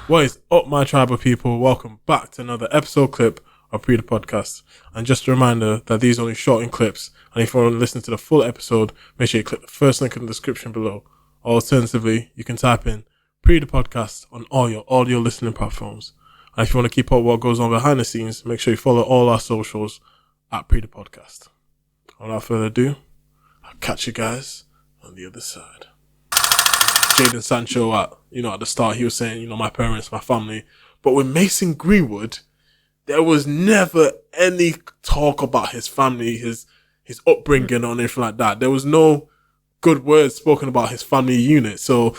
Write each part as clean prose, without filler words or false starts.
What is up, my tribal people? Welcome back to another episode clip of Pree Da Podcast. And just a reminder that these are only short in clips, and if you want to listen to the full episode, make sure you click the first link in the description below. Alternatively, you can type in Pree Da Podcast on all your audio listening platforms. And if you want to keep up what goes on behind the scenes, make sure you follow all our socials at Pree Da Podcast. Without further ado, I'll catch you guys on the other side. Jaden Sancho at the start, he was saying, my parents, my family. But with Mason Greenwood, there was never any talk about his family, his upbringing or anything like that. There was no good words spoken about his family unit. So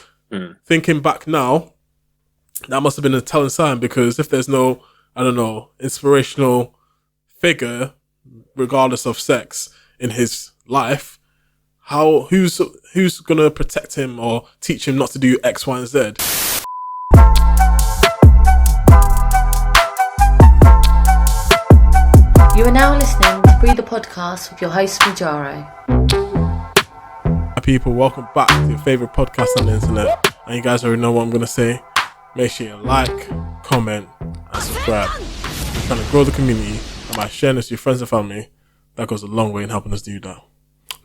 thinking back now, that must have been a telling sign, because if there's no, inspirational figure, regardless of sex, in his life, who's gonna protect him or teach him not to do X, Y, and Z? You are now listening to Pree Da Podcast with your host Majaro. People, welcome back to your favorite podcast on the internet, and you guys already know what I'm gonna say. Make sure you like, comment, and subscribe. We're trying to grow the community, and by sharing this with your friends and family, that goes a long way in helping us do that.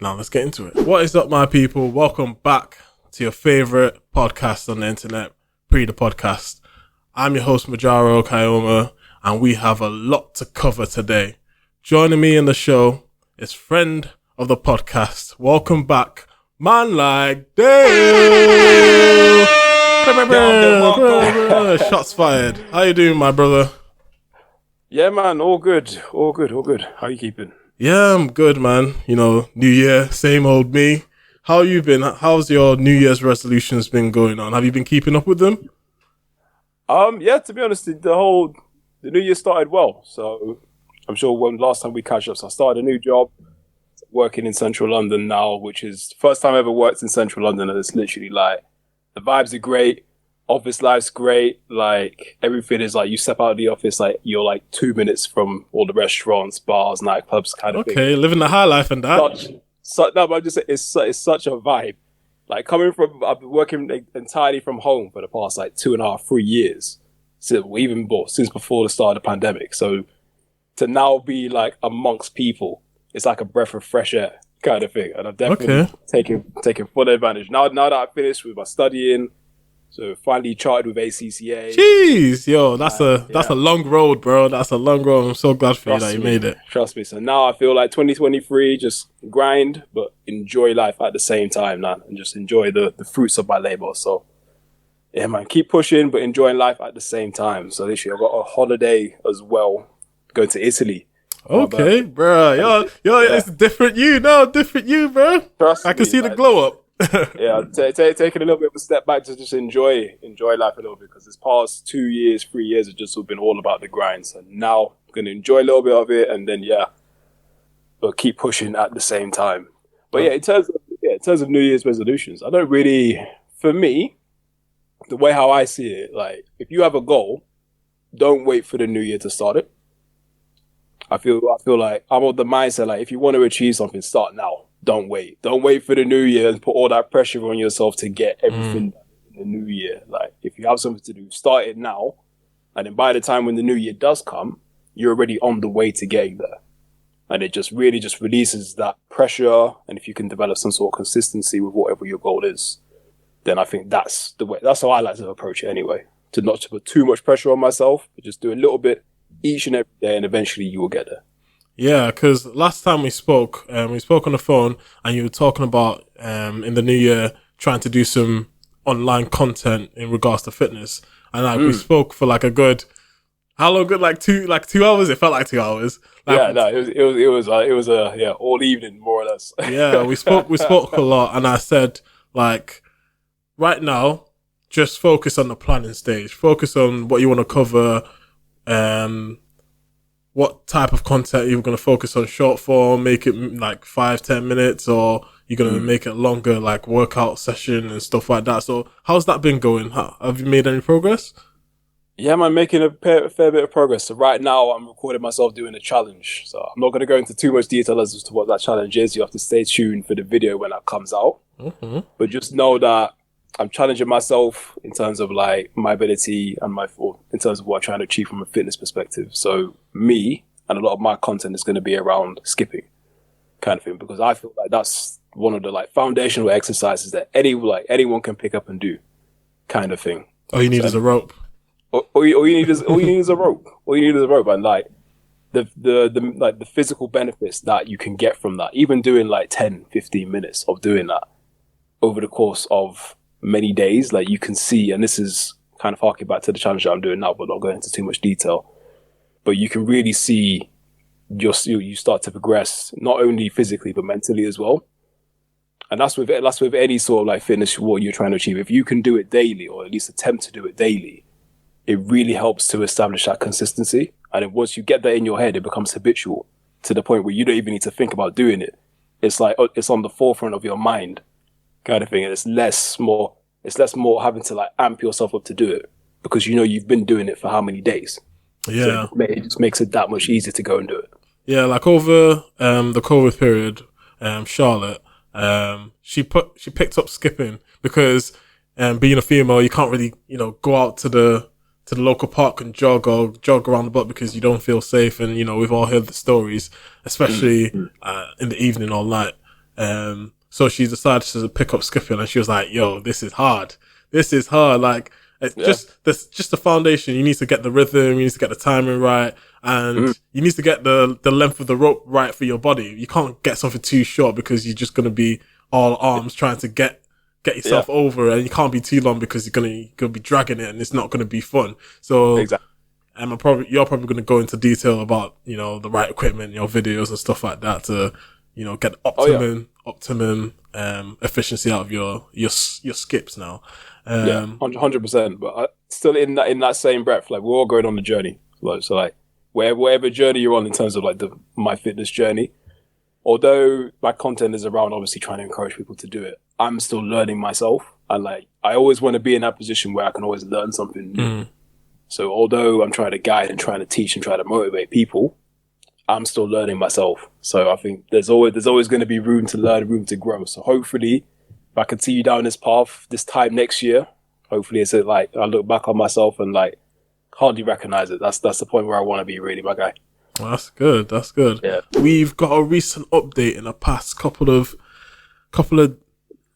Now let's get into it. What is up, my people? Welcome back to your favorite podcast on the internet, Pree Da Podcast. I'm your host Majaro Kayoma, and we have a lot to cover today. Joining me in the show is friend of the podcast. Welcome back, man like Dale. Shots fired. How you doing, my brother? Yeah, man, all good. How you keeping? Yeah, I'm good, man. New year, same old me. How you been? How's your New Year's resolutions been going on? Have you been keeping up with them? Yeah, to be honest, the New Year started well. So I'm sure when last time we catch up, so I started a new job, working in central London now, which is the first time I ever worked in central London, and it's literally like, the vibes are great, office life's great, like everything is like, you step out of the office, like you're like 2 minutes from all the restaurants, bars, nightclubs kind of thing. Okay, living the high life and that. No, but I'm just saying, it's such a vibe. Like I've been working entirely from home for the past like 2.5, 3 years. Since before the start of the pandemic. So to now be like amongst people, it's like a breath of fresh air kind of thing. And I've definitely taken full advantage. Now that I've finished with my studying, so finally charted with ACCA. Jeez, yo, that's a long road, bro. That's a long road. I'm so glad for you that you made it. Trust me. So now I feel like 2023, just grind, but enjoy life at the same time, man. And just enjoy the fruits of my labor. So yeah, man, keep pushing, but enjoying life at the same time. So this year I've got a holiday as well, going to Italy. Okay, bro. Yo, it's different you, bro. Trust I can me, see the glow up. Yeah, taking a little bit of a step back to just enjoy life a little bit, because this past 2 years, 3 years have just been all about the grind. So now I'm going to enjoy a little bit of it, and then but keep pushing at the same time. But in terms of New Year's resolutions, I don't really, for me, the way how I see it, like if you have a goal, don't wait for the new year to start it. I feel like I'm of the mindset, like if you want to achieve something, start now. Don't wait. Don't wait for the new year and put all that pressure on yourself to get everything done in the new year. Like if you have something to do, start it now. And then by the time when the new year does come, you're already on the way to getting there. And it just really just releases that pressure. And if you can develop some sort of consistency with whatever your goal is, then I think that's the way. That's how I like to approach it anyway. To not to put too much pressure on myself, but just do a little bit each and every day, and eventually you will get there. Yeah, because last time we spoke on the phone, and you were talking about in the new year trying to do some online content in regards to fitness, and we spoke for like a good, how long? Good, like 2 hours. It felt like 2 hours. It was all evening more or less. Yeah, we spoke a lot, and I said like, right now, just focus on the planning stage. Focus on what you want to cover. What type of content you're going to focus on, short form, make it like 5-10 minutes, or you're going to make it longer, like workout session and stuff like that. So how's that been going? Have you made any progress? Yeah, man, making a fair bit of progress. So right now I'm recording myself doing a challenge. So I'm not going to go into too much detail as to what that challenge is. You have to stay tuned for the video when that comes out. Mm-hmm. But just know that I'm challenging myself in terms of like my ability and in terms of what I'm trying to achieve from a fitness perspective. So me and a lot of my content is going to be around skipping kind of thing, because I feel like that's one of the like foundational exercises that anyone can pick up and do kind of thing. All you need is a rope. All you need is a rope. All you need is a rope, and like the physical benefits that you can get from that, even doing like 10, 15 minutes of doing that over the course of many days, like you can see, and this is kind of harking back to the challenge that I'm doing now, but not going into too much detail. But you can really see you start to progress, not only physically but mentally as well. And that's with any sort of like fitness, what you're trying to achieve. If you can do it daily, or at least attempt to do it daily, it really helps to establish that consistency. And then once you get that in your head, it becomes habitual to the point where you don't even need to think about doing it. It's like it's on the forefront of your mind, kind of thing. And it's less more having to like amp yourself up to do it, because you know you've been doing it for how many days. Yeah, so it just makes it that much easier to go and do it. Yeah, like over the COVID period, Charlotte, she picked up skipping because being a female, you can't really go out to the local park and jog around the block because you don't feel safe. And we've all heard the stories, especially in the evening all night. So she decided to pick up skipping, and she was like, "Yo, this is hard. Like, it's just the foundation. You need to get the rhythm, you need to get the timing right, and you need to get the length of the rope right for your body. You can't get something too short because you're just going to be all arms trying to get yourself over, and you can't be too long because you're gonna be dragging it, and it's not gonna be fun." So exactly. You're probably gonna go into detail about the right equipment, your videos and stuff like that to get optimum efficiency out of your skips now. 100%. But still in that same breath, like we're all going on the journey. So like wherever journey you're on in terms of like my fitness journey, although my content is around obviously trying to encourage people to do it, I'm still learning myself. And like I always want to be in that position where I can always learn something new. So although I'm trying to guide and trying to teach and try to motivate people, I'm still learning myself. So I think there's always going to be room to learn, room to grow. So hopefully, if I continue down this path this time next year, hopefully it's like I look back on myself and like hardly recognize it. That's the point where I want to be, really, my guy. Well, that's good. That's good. Yeah. We've got a recent update in the past couple of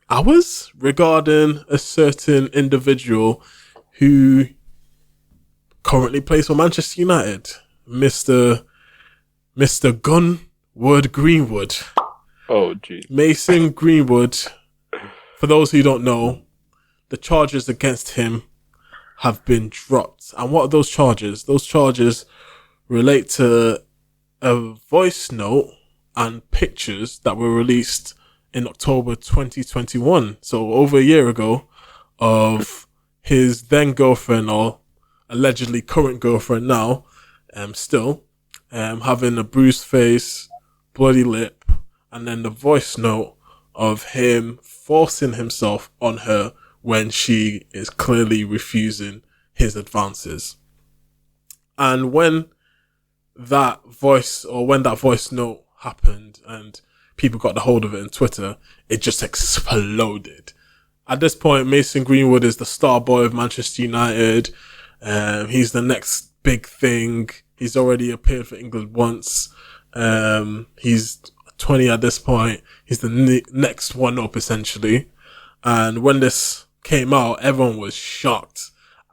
hours regarding a certain individual who currently plays for Manchester United, Mr. Greenwood. Oh, geez. Mason Greenwood. For those who don't know, the charges against him have been dropped. And what are those charges? Those charges relate to a voice note and pictures that were released in October 2021. So over a year ago, of his then girlfriend, or allegedly current girlfriend now, still, having a bruised face, bloody lip, and then the voice note of him forcing himself on her when she is clearly refusing his advances. And when that voice note happened and people got the hold of it on Twitter, it just exploded. At this point, Mason Greenwood is the star boy of Manchester United. He's the next big thing. He's already appeared for England once. He's 20 at this point. He's the next one up, essentially. And when this came out, everyone was shocked.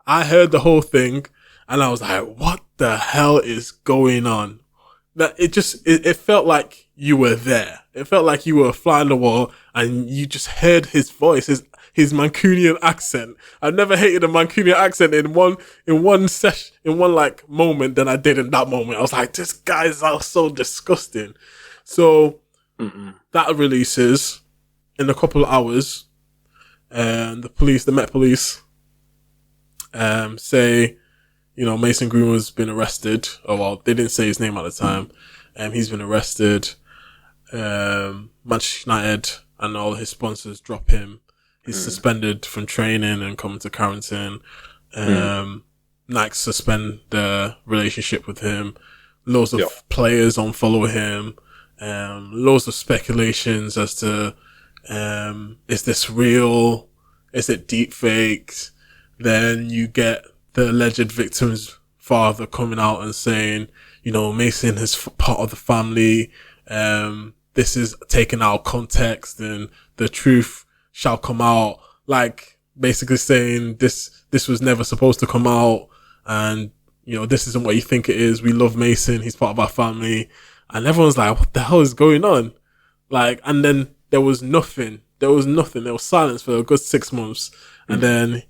I heard the whole thing and I was like, what the hell is going on? That it felt like you were there. It felt like you were flying the wall and you just heard his voice, his Mancunian accent. I've never hated a Mancunian accent in one like moment than I did in that moment. I was like, this guy is so disgusting. So that releases in a couple of hours, and the Met Police, say, Mason Greenwood's been arrested. Oh, well, they didn't say his name at the time. He's been arrested. Manchester United and all his sponsors drop him. He's suspended from training and coming to quarantine. Nike suspend their relationship with him. Loads of players unfollow him. Loads of speculations as to, is this real? is it deep faked? Then you get the alleged victim's father coming out and saying, you know, Mason is part of the family. This is taken out of context and the truth shall come out. Like, basically saying this was never supposed to come out. And, you know, this isn't what you think it is. We love Mason. He's part of our family. And everyone's like, what the hell is going on? Like, and then there was nothing. There was silence for a good 6 months. And then,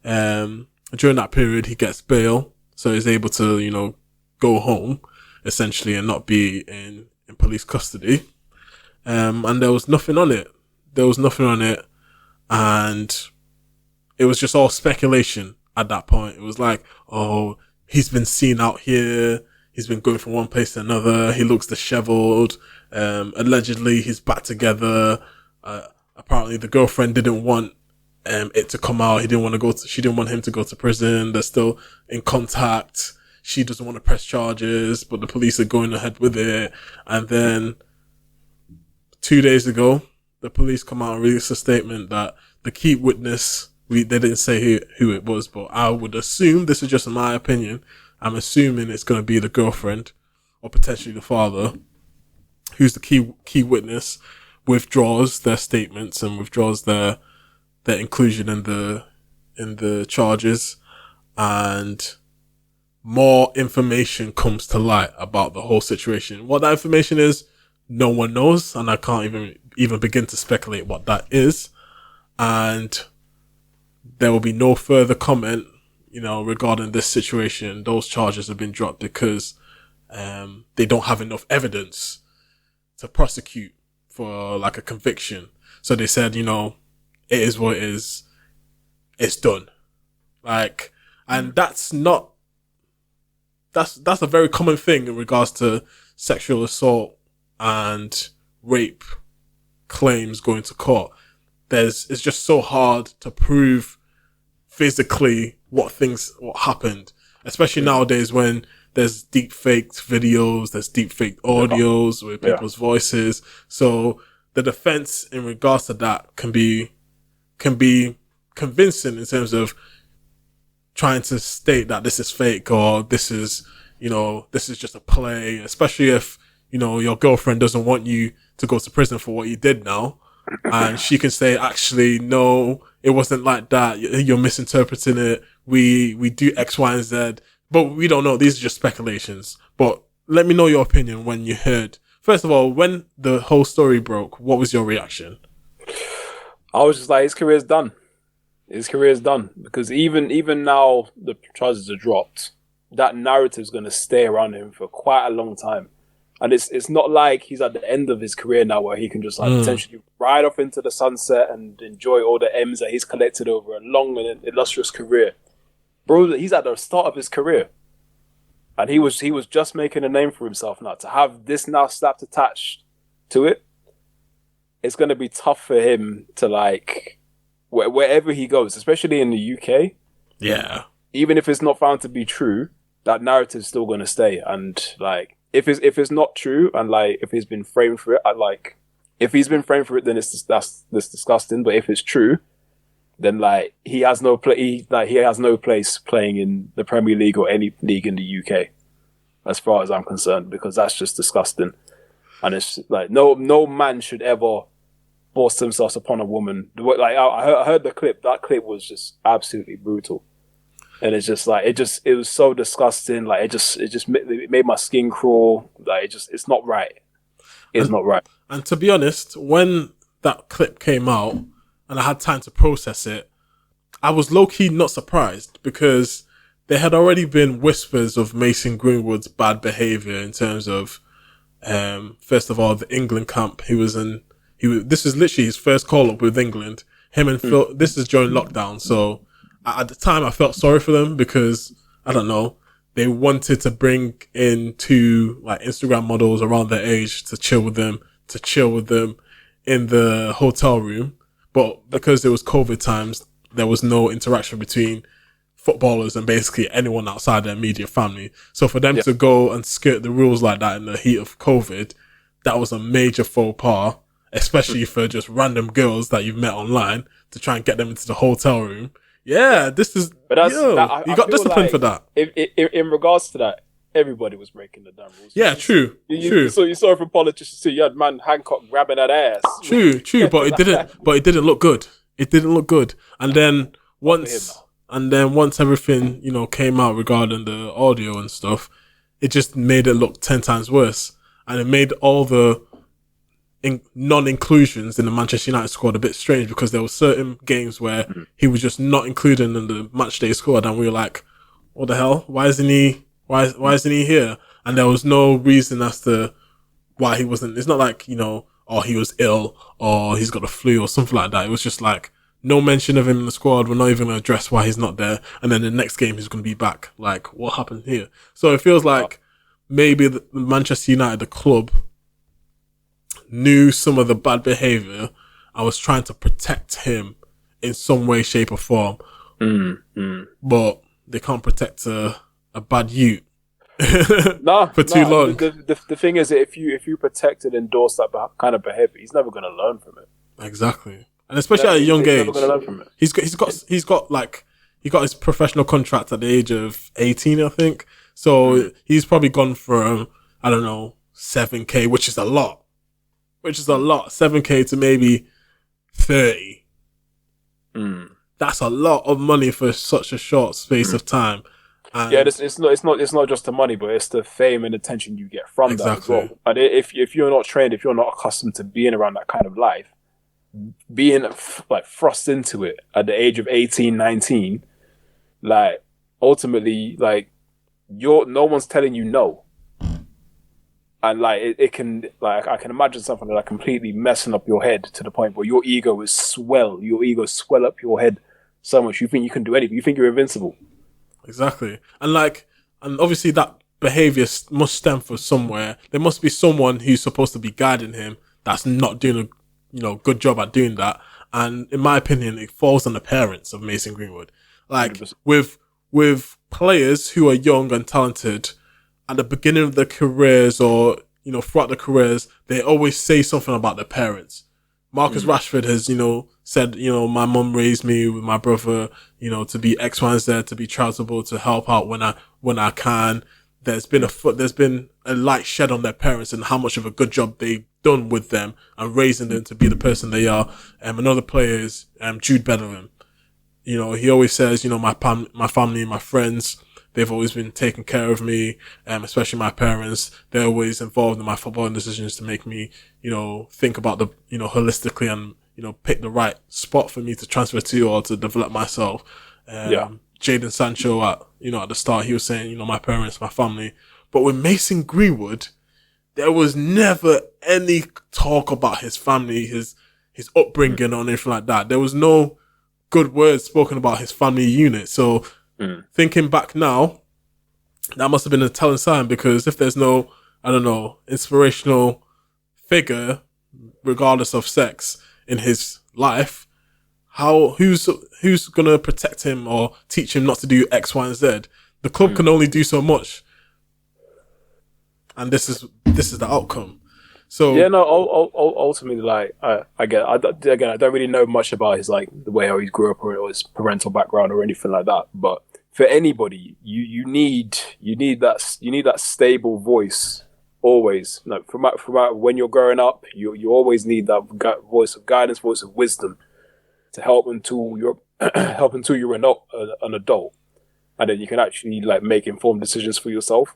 during that period, he gets bail. So he's able to, you know, go home, essentially, and not be in police custody. And there was nothing on it. And it was just all speculation at that point. It was like, oh, he's been seen out here. He's been going from one place to another. He looks disheveled. Allegedly, he's back together. Apparently, the girlfriend didn't want it to come out. She didn't want him to go to prison. They're still in contact. She doesn't want to press charges, but the police are going ahead with it. And then 2 days ago, the police come out and release a statement that the key witness, they didn't say who it was, but I would assume, this is just my opinion, I'm assuming it's going to be the girlfriend or potentially the father, who's the key witness, withdraws their statements and withdraws their inclusion in the charges, and more information comes to light about the whole situation. What that information is, no one knows, and I can't even begin to speculate what that is. And there will be no further comment, you know, regarding this situation. Those charges have been dropped because they don't have enough evidence to prosecute for like a conviction. So they said, you know, it is what it is. It's done. Like, and that's a very common thing in regards to sexual assault and rape claims going to court. It's just so hard to prove physically what happened, especially nowadays when there's deep faked videos, there's deep faked audios with people's voices. So the defense in regards to that can be convincing in terms of trying to state that this is fake or this is just a play, especially if, you know, your girlfriend doesn't want you to go to prison for what you did now. And she can say, actually, no, it wasn't like that. You're misinterpreting it. We do X, Y, and Z, but we don't know. These are just speculations. But let me know your opinion when you heard. First of all, when the whole story broke, what was your reaction? I was just like, his career's done. Because even now the charges are dropped, that narrative's going to stay around him for quite a long time. And it's not like he's at the end of his career now where he can just like potentially ride off into the sunset and enjoy all the M's that he's collected over a long and illustrious career. Bro, he's at the start of his career. And he was just making a name for himself now. To have this now slapped attached to it, it's going to be tough for him to like, wherever he goes, especially in the UK. Yeah. Even if it's not found to be true, that narrative's still going to stay. And like, if it's not true, and like if he's been framed for it, if he's been framed for it, then that's disgusting. But if it's true, then like he has no place playing in the Premier League or any league in the UK, as far as I'm concerned, because that's just disgusting. And it's like no man should ever force themselves upon a woman. Like I heard the clip. That clip was just absolutely brutal. And it's just like, it was so disgusting. Like, it made my skin crawl. Like, it's not right. It's not right. And to be honest, when that clip came out and I had time to process it, I was low-key not surprised because there had already been whispers of Mason Greenwood's bad behaviour in terms of, first of all, the England camp. This is literally his first call-up with England. Him and Phil, this is during lockdown, so at the time, I felt sorry for them because, I don't know, they wanted to bring in two like Instagram models around their age to chill with them in the hotel room. But because it was COVID times, there was no interaction between footballers and basically anyone outside their immediate family. So for them to go and skirt the rules like that in the heat of COVID, that was a major faux pas. especially for just random girls that you've met online to try and get them into the hotel room. Yeah, this is, But that's you got disciplined like for that. In regards to that, everybody was breaking the damn rules. Yeah, true. You saw it from politicians too. You had man Hancock grabbing that ass. True, but it didn't look good. It didn't look good. And then once everything, came out regarding the audio and stuff, it just made it look 10 times worse. And it made all the non-inclusions in the Manchester United squad a bit strange, because there were certain games where he was just not included in the matchday squad, and we were like, what the hell? Why isn't he here? And there was no reason as to why he wasn't. It's not like, he was ill or he's got the flu or something like that. It was just like, no mention of him in the squad. We're not even going to address why he's not there. And then the next game he's going to be back. Like, what happened here? So it feels like maybe the Manchester United, the club, knew some of the bad behaviour and was trying to protect him in some way, shape or form. But they can't protect a bad youth for too long. The thing is that if you protect and endorse that kind of behaviour, he's never going to learn from it. Exactly. And especially at a young age. Never going to learn from it. He got his professional contract at the age of 18, I think. So he's probably gone from, I don't know, 7K, which is a lot. 7K to maybe 30. That's a lot of money for such a short space of time. And it's not just the money, but it's the fame and attention you get from that as well. And if you're not trained, if you're not accustomed to being around that kind of life, being like thrust into it at the age of 18, 19, like ultimately, like no one's telling you no. And like it can, like I can imagine something like completely messing up your head to the point where your ego swell up your head so much you think you can do anything. You think you're invincible. Exactly. And obviously that behavior must stem from somewhere. There must be someone who's supposed to be guiding him that's not doing a good job at doing that. And in my opinion, it falls on the parents of Mason Greenwood. Like 100%. with players who are young and talented, at the beginning of their careers or, throughout their careers, they always say something about their parents. Marcus Rashford has, said, my mum raised me with my brother, to be X, Y, and Z, to be charitable, to help out when I can. There's been a light shed on their parents and how much of a good job they've done with them and raising them to be the person they are. Another player is, Jude Bellingham. He always says, my family, my friends, they've always been taking care of me, especially my parents. They're always involved in my footballing decisions to make me, think about the, holistically and, pick the right spot for me to transfer to or to develop myself. Jadon Sancho at the start, he was saying, my parents, my family. But with Mason Greenwood, there was never any talk about his family, his upbringing or anything like that. There was no good words spoken about his family unit. So, thinking back now, that must have been a telling sign, because if there's no, inspirational figure, regardless of sex, in his life, who's gonna protect him or teach him not to do X, Y, and Z? The club can only do so much, and this is the outcome. So ultimately, like I don't really know much about his the way how he grew up or his parental background or anything like that. But for anybody, you need that stable voice always. From when you're growing up, you always need that voice of guidance, voice of wisdom to help until you're an adult, and then you can actually make informed decisions for yourself,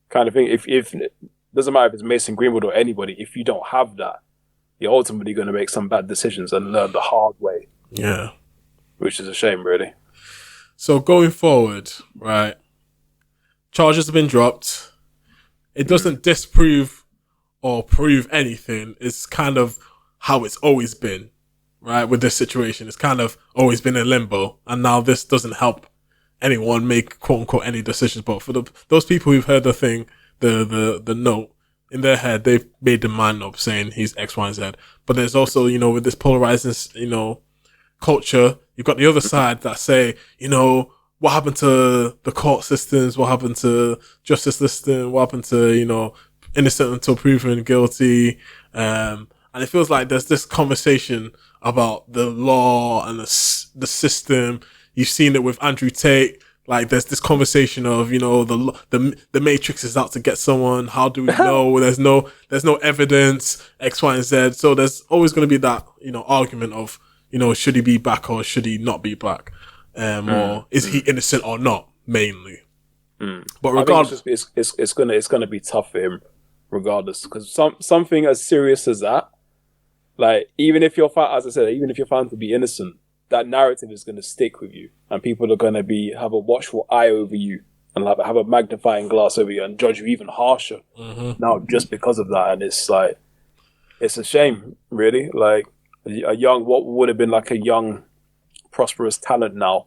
kind of thing. If doesn't matter if it's Mason Greenwood or anybody, if you don't have that, you're ultimately going to make some bad decisions and learn the hard way. Yeah. Which is a shame, really. So going forward, right, charges have been dropped. It doesn't disprove or prove anything. It's kind of how it's always been, right, with this situation. It's kind of always been in limbo. And now this doesn't help anyone make, quote unquote, any decisions. But for those people who've heard the thing, the note in their head, they've made the mind up saying he's X, Y, and Z. But there's also, with this polarizing, culture, you've got the other side that say, what happened to the court systems? What happened to justice system? What happened to, innocent until proven guilty? And And it feels like there's this conversation about the law and the system. You've seen it with Andrew Tate. Like, there's this conversation of, you know, the Matrix is out to get someone. How do we know? There's no evidence, X, Y, and Z. So there's always going to be that, you know, argument of, you know, should he be black or should he not be black? Or is he innocent or not, mainly. But regardless, it's gonna be tough for him, regardless, because something as serious as that, like, even if you're found, as I said, even if you're found to be innocent, that narrative is going to stick with you, and people are going to have a watchful eye over you and have a magnifying glass over you and judge you even harsher now just because of that. And it's like, it's a shame, really. Like, what would have been like a young, prosperous talent now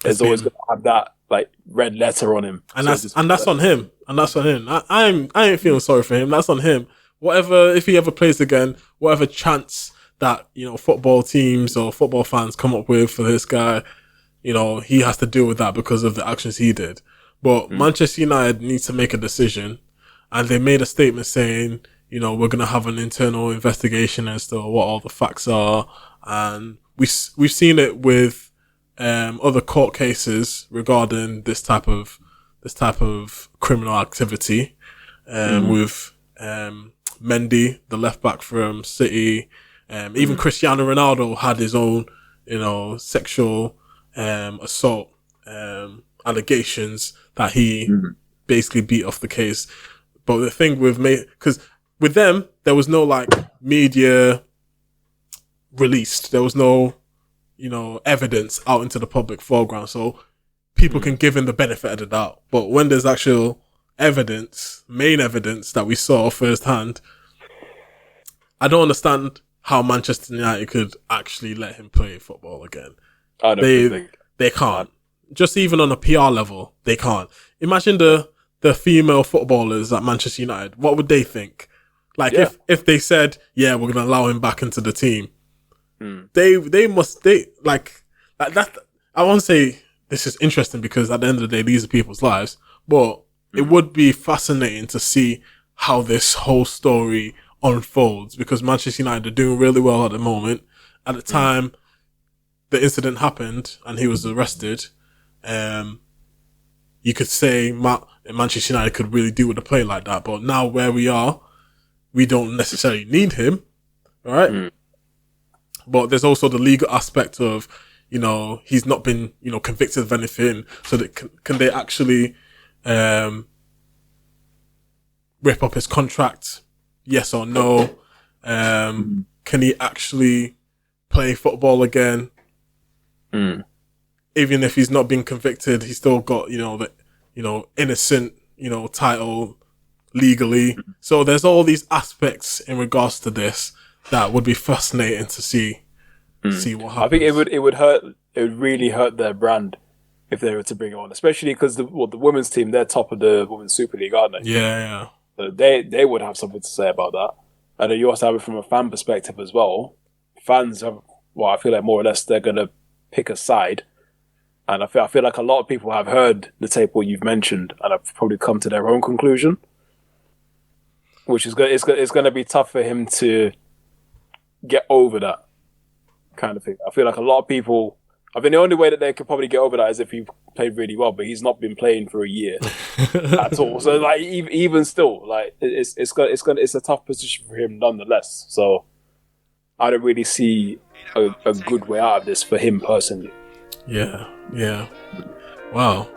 is always going to have that like red letter on him, and that's on him. I ain't feeling sorry for him. That's on him. Whatever, if he ever plays again, whatever chance that, you know, football teams or football fans come up with for this guy, you know, he has to deal with that because of the actions he did. But Manchester United needs to make a decision, and they made a statement saying, you know, we're going to have an internal investigation as to what all the facts are. And we've seen it with other court cases regarding this type of criminal activity, with Mendy, the left back from City. Even Cristiano Ronaldo had his own, you know, sexual assault allegations that he basically beat off the case. But the thing because with them, there was no like media released. There was no, you know, evidence out into the public foreground. So people can give him the benefit of the doubt. But when there's actual evidence, main evidence that we saw firsthand, I don't understand how Manchester United could actually let him play football again. I don't think they can't. Just even on a PR level, they can't. Imagine the female footballers at Manchester United. What would they think? Like, if they said, yeah, we're going to allow him back into the team, they must like that. I won't say this is interesting because at the end of the day, these are people's lives, but it would be fascinating to see how this whole story unfolds, because Manchester United are doing really well at the moment. At the time the incident happened and he was arrested, you could say Manchester United could really do with a play like that. But now where we are, we don't necessarily need him, right? But there's also the legal aspect of, you know, he's not been, you know, convicted of anything. So that can they actually rip up his contract? Yes or no? Can he actually play football again? Even if he's not been convicted, he's still got, you know, the, you know, innocent, you know, title legally. So there's all these aspects in regards to this that would be fascinating to see what happens. I think it would really hurt their brand if they were to bring it on, especially because the women's team, they're top of the Women's Super League, aren't they? Yeah. So they would have something to say about that. And then you also have it from a fan perspective as well. Fans have, well, I feel like more or less they're going to pick a side. And I feel like a lot of people have heard the tape what you've mentioned and have probably come to their own conclusion, which is good. It's going to be tough for him to get over that kind of thing. I feel like a lot of people, I think the only way that they could probably get over that is if he played really well, but he's not been playing for a year at all. So like even still, like it's a tough position for him nonetheless. So I don't really see a good way out of this for him personally. Yeah. Wow.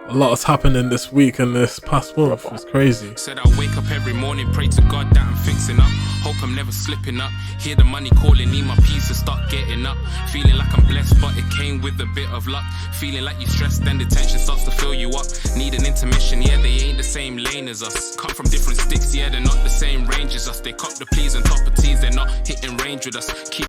A lot has happened in this week and this past month. It's crazy. Said I wake up every morning, pray to God that I'm fixing up. Hope I'm never slipping up. Hear the money calling, need my peace to start getting up. Feeling like I'm blessed, but it came with a bit of luck. Feeling like you stressed, then the tension starts to fill you up. Need an intermission, yeah, they ain't the same lane as us. Cut from different sticks, yeah, they're not the same range as us. They cop the pleas and top of teas, they're not hitting range with us. Keep